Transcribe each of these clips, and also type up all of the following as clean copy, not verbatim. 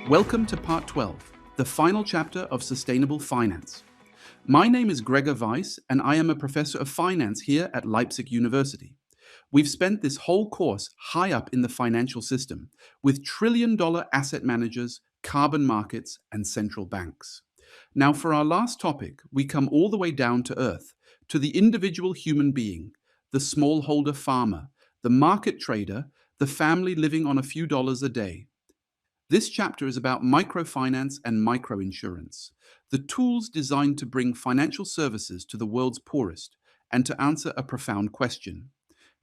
Welcome to Part 12, the final chapter of Sustainable Finance. My name is Gregor Weiss, and I am a professor of finance here at Leipzig University. We've spent this whole course high up in the financial system, with trillion-dollar asset managers, carbon markets, and central banks. Now, for our last topic, we come all the way down to earth, to the individual human being, the smallholder farmer, the market trader, the family living on a few dollars a day. This chapter is about microfinance and microinsurance, the tools designed to bring financial services to the world's poorest and to answer a profound question.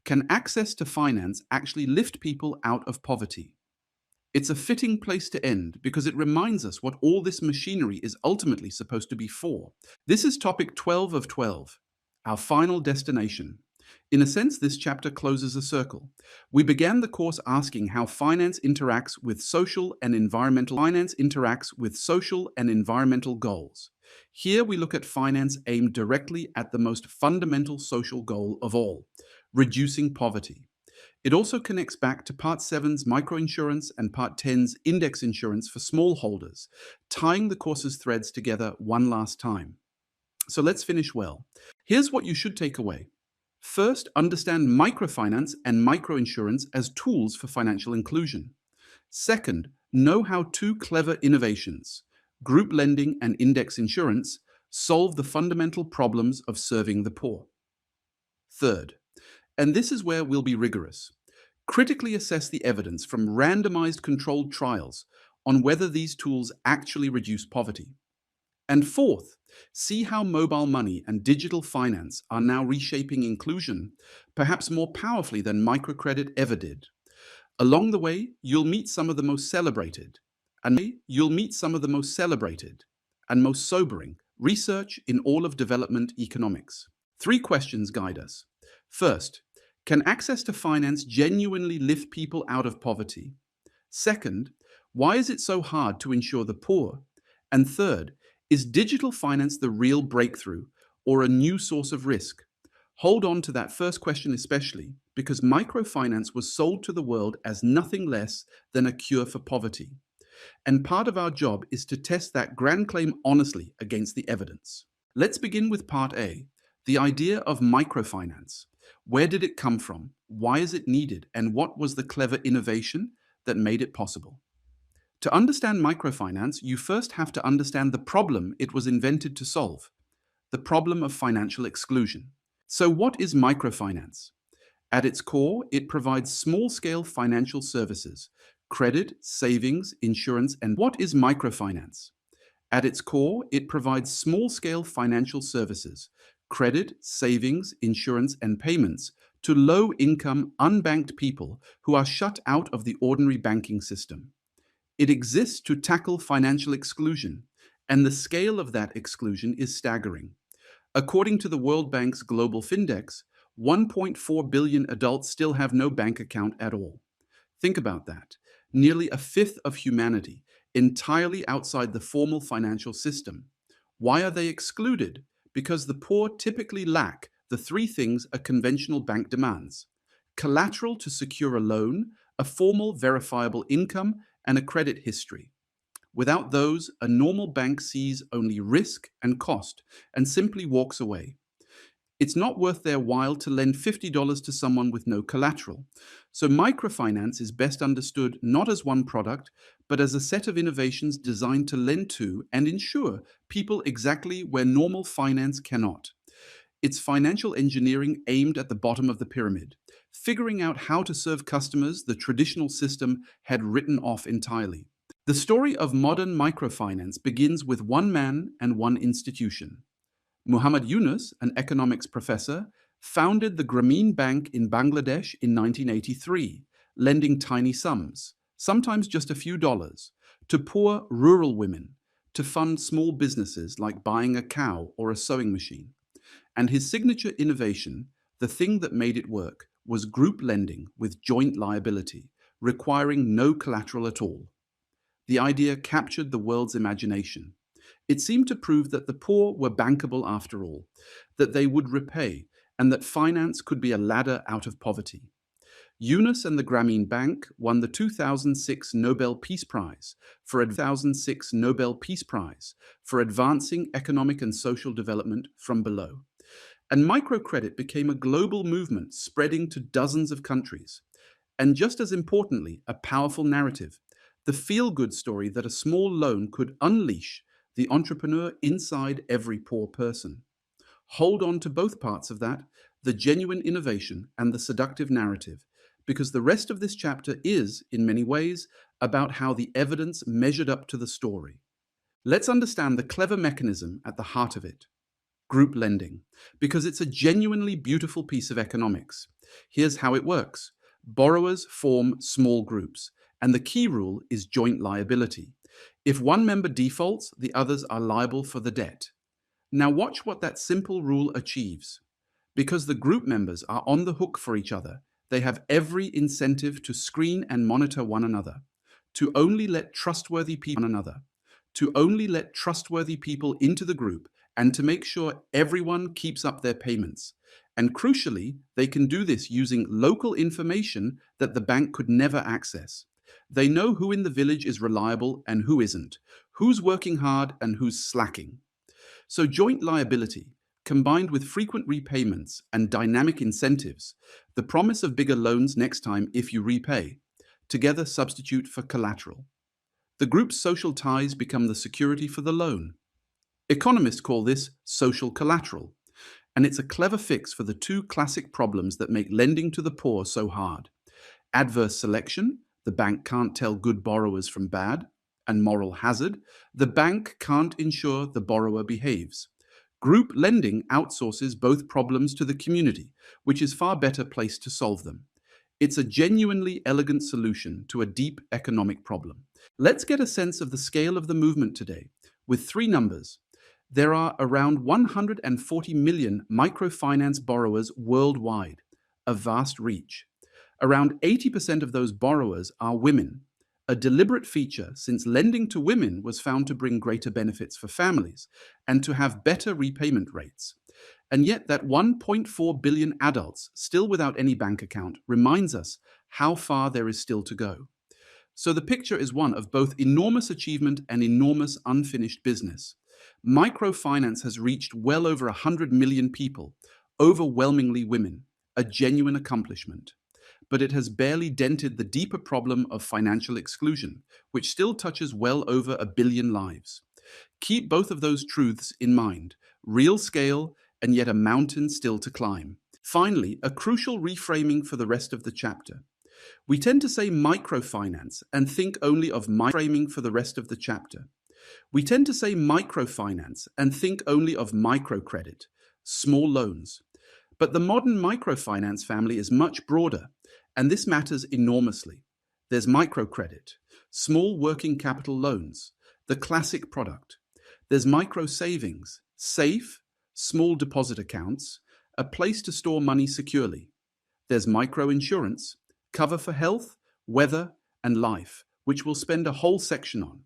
Can access to finance actually lift people out of poverty? It's a fitting place to end because it reminds us what all this machinery is ultimately supposed to be for. This is topic 12 of 12, our final destination. In a sense, this chapter closes a circle. We began the course asking how finance interacts with social and environmental goals. Here we look at finance aimed directly at the most fundamental social goal of all, reducing poverty. It also connects back to Part 7's microinsurance and Part 10's index insurance for smallholders, tying the course's threads together one last time. So let's finish well. Here's what you should take away. First, understand microfinance and microinsurance as tools for financial inclusion. Second, know how two clever innovations, group lending and index insurance, solve the fundamental problems of serving the poor. Third, and this is where we'll be rigorous, critically assess the evidence from randomized controlled trials on whether these tools actually reduce poverty. And fourth, see how mobile money and digital finance are now reshaping inclusion, perhaps more powerfully than microcredit ever did. Along the way, you'll meet some of the most celebrated and most sobering research in all of development economics. 3 questions guide us. First, can access to finance genuinely lift people out of poverty? Second, why is it so hard to insure the poor? And third, is digital finance the real breakthrough or a new source of risk? Hold on to that first question especially because microfinance was sold to the world as nothing less than a cure for poverty. And part of our job is to test that grand claim honestly against the evidence. Let's begin with Part A, the idea of microfinance. Where did it come from? Why is it needed? And what was the clever innovation that made it possible? To understand microfinance, you first have to understand the problem it was invented to solve, the problem of financial exclusion. So what is microfinance? At its core, it provides small-scale financial services, credit, savings, insurance, and what is microfinance? At its core, it provides small-scale financial services, credit, savings, insurance, and payments to low-income, unbanked people who are shut out of the ordinary banking system. It exists to tackle financial exclusion, and the scale of that exclusion is staggering. According to the World Bank's Global Findex, 1.4 billion adults still have no bank account at all. Think about that. Nearly a fifth of humanity, entirely outside the formal financial system. Why are they excluded? Because the poor typically lack the 3 things a conventional bank demands: collateral to secure a loan, a formal verifiable income, and a credit history. Without those, a normal bank sees only risk and cost and simply walks away. It's not worth their while to lend $50 to someone with no collateral. So microfinance is best understood not as one product, but as a set of innovations designed to lend to and insure people exactly where normal finance cannot. It's financial engineering aimed at the bottom of the pyramid, figuring out how to serve customers the traditional system had written off entirely. The story of modern microfinance begins with one man and one institution. Muhammad Yunus, an economics professor, founded the Grameen Bank in Bangladesh in 1983, lending tiny sums, sometimes just a few dollars, to poor rural women to fund small businesses like buying a cow or a sewing machine. And his signature innovation, the thing that made it work, was group lending with joint liability, requiring no collateral at all. The idea captured the world's imagination. It seemed to prove that the poor were bankable after all, that they would repay, and that finance could be a ladder out of poverty. Yunus and the Grameen Bank won the 2006 Nobel Peace Prize for advancing economic and social development from below. And microcredit became a global movement spreading to dozens of countries. And just as importantly, a powerful narrative, the feel-good story that a small loan could unleash the entrepreneur inside every poor person. Hold on to both parts of that, the genuine innovation and the seductive narrative, because the rest of this chapter is, in many ways, about how the evidence measured up to the story. Let's understand the clever mechanism at the heart of it. Group lending, because it's a genuinely beautiful piece of economics. Here's how it works. Borrowers form small groups, and the key rule is joint liability. If one member defaults, the others are liable for the debt. Now watch what that simple rule achieves. Because the group members are on the hook for each other, they have every incentive to screen and monitor one another, to only let trustworthy people into the group, and to make sure everyone keeps up their payments. And crucially, they can do this using local information that the bank could never access. They know who in the village is reliable and who isn't, who's working hard and who's slacking. So joint liability, combined with frequent repayments and dynamic incentives, the promise of bigger loans next time if you repay, together substitute for collateral. The group's social ties become the security for the loan. Economists call this social collateral, and it's a clever fix for the two classic problems that make lending to the poor so hard. Adverse selection, the bank can't tell good borrowers from bad, and moral hazard, the bank can't ensure the borrower behaves. Group lending outsources both problems to the community, which is far better placed to solve them. It's a genuinely elegant solution to a deep economic problem. Let's get a sense of the scale of the movement today, with three numbers. There are around 140 million microfinance borrowers worldwide, a vast reach. Around 80% of those borrowers are women, a deliberate feature since lending to women was found to bring greater benefits for families and to have better repayment rates. And yet that 1.4 billion adults still without any bank account reminds us how far there is still to go. So the picture is one of both enormous achievement and enormous unfinished business. Microfinance has reached well over 100 million people, overwhelmingly women, a genuine accomplishment. But it has barely dented the deeper problem of financial exclusion, which still touches well over 1 billion lives. Keep both of those truths in mind, real scale and yet a mountain still to climb. Finally, a crucial reframing for the rest of the chapter. We tend to say microfinance and think only of microcredit, small loans. But the modern microfinance family is much broader, and this matters enormously. There's microcredit, small working capital loans, the classic product. There's micro savings, safe, small deposit accounts, a place to store money securely. There's microinsurance, cover for health, weather, and life, which we'll spend a whole section on.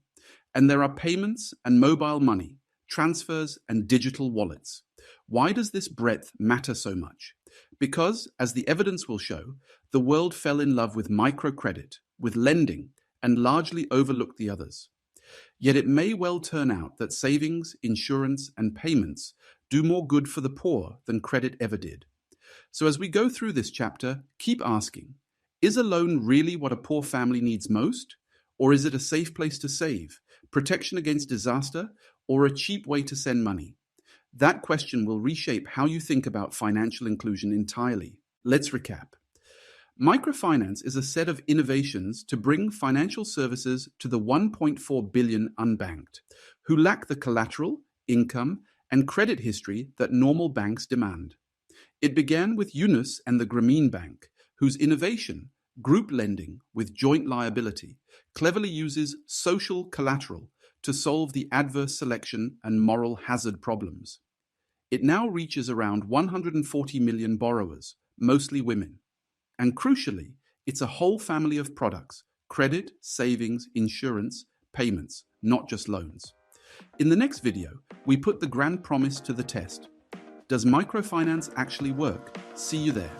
And there are payments and mobile money, transfers and digital wallets. Why does this breadth matter so much? Because, as the evidence will show, the world fell in love with microcredit, with lending, and largely overlooked the others. Yet it may well turn out that savings, insurance, and payments do more good for the poor than credit ever did. So as we go through this chapter, keep asking, is a loan really what a poor family needs most? Or is it a safe place to save, protection against disaster, or a cheap way to send money? That question will reshape how you think about financial inclusion entirely. Let's recap. Microfinance is a set of innovations to bring financial services to the 1.4 billion unbanked, who lack the collateral, income, and credit history that normal banks demand. It began with Yunus and the Grameen Bank, whose innovation, group lending with joint liability, cleverly uses social collateral to solve the adverse selection and moral hazard problems. It now reaches around 140 million borrowers, mostly women. And crucially, it's a whole family of products: credit, savings, insurance, payments, not just loans. In the next video, we put the grand promise to the test. Does microfinance actually work? See you there.